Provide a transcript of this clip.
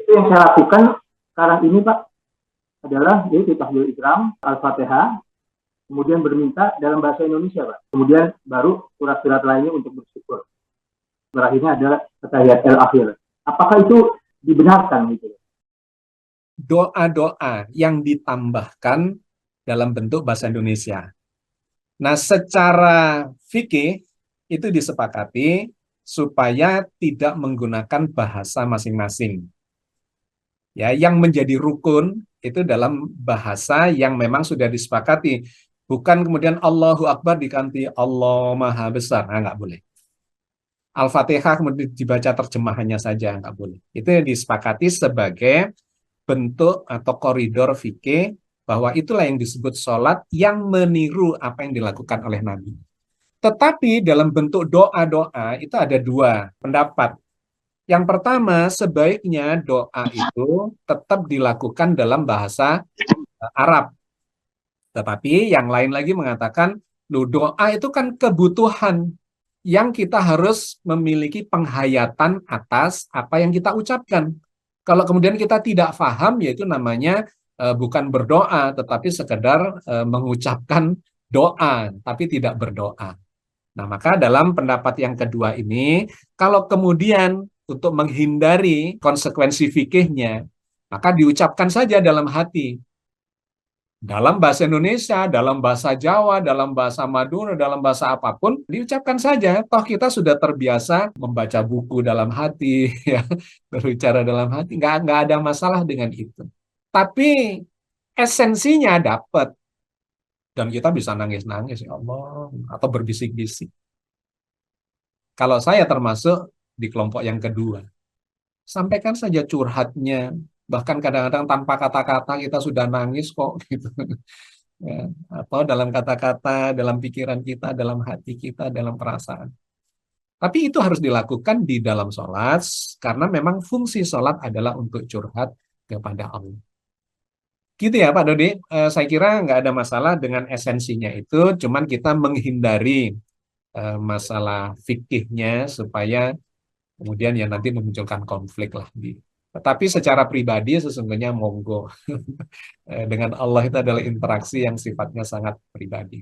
Itu yang saya lakukan sekarang ini Pak adalah yaitu takbir ihram, al-fatihah, kemudian berminta dalam bahasa Indonesia Pak. Kemudian baru surat-surat lainnya untuk bersyukur. Terakhirnya adalah tahiyat al-akhir. Apakah itu dibenarkan gitu? Doa-doa yang ditambahkan dalam bentuk bahasa Indonesia. Nah, secara fikih itu disepakati supaya tidak menggunakan bahasa masing-masing. Ya, yang menjadi rukun itu dalam bahasa yang memang sudah disepakati. Bukan kemudian Allahu Akbar diganti Allah Maha Besar. Nah, nggak boleh. Al-Fatihah kemudian dibaca terjemahannya saja, nggak boleh. Itu yang disepakati sebagai bentuk atau koridor fikih bahwa itulah yang disebut sholat yang meniru apa yang dilakukan oleh Nabi. Tetapi dalam bentuk doa-doa itu ada dua pendapat. Yang pertama, sebaiknya doa itu tetap dilakukan dalam bahasa Arab. Tetapi yang lain lagi mengatakan, loh, doa itu kan kebutuhan yang kita harus memiliki penghayatan atas apa yang kita ucapkan. Kalau kemudian kita tidak paham, yaitu namanya bukan berdoa, tetapi sekedar mengucapkan doa, tapi tidak berdoa. Nah, maka dalam pendapat yang kedua ini, kalau kemudian untuk menghindari konsekuensi fikihnya, maka diucapkan saja dalam hati. Dalam bahasa Indonesia, dalam bahasa Jawa, dalam bahasa Madura, dalam bahasa apapun, diucapkan saja. Toh kita sudah terbiasa membaca buku dalam hati, ya, berbicara dalam hati. Nggak ada masalah dengan itu. Tapi esensinya dapat. Dan kita bisa nangis-nangis, ya Allah. Atau berbisik-bisik. Kalau saya termasuk di kelompok yang kedua. Sampaikan saja curhatnya. Bahkan kadang-kadang tanpa kata-kata kita sudah nangis kok gitu. Ya, atau dalam kata-kata, dalam pikiran kita, dalam hati kita, dalam perasaan. Tapi itu harus dilakukan di dalam sholat, karena memang fungsi sholat adalah untuk curhat kepada Allah. Gitu ya Pak Dodi, saya kira nggak ada masalah dengan esensinya itu, cuman kita menghindari masalah fikihnya supaya kemudian ya nanti memunculkan konflik lah. Tetapi secara pribadi sesungguhnya monggo. Dengan Allah itu adalah interaksi yang sifatnya sangat pribadi.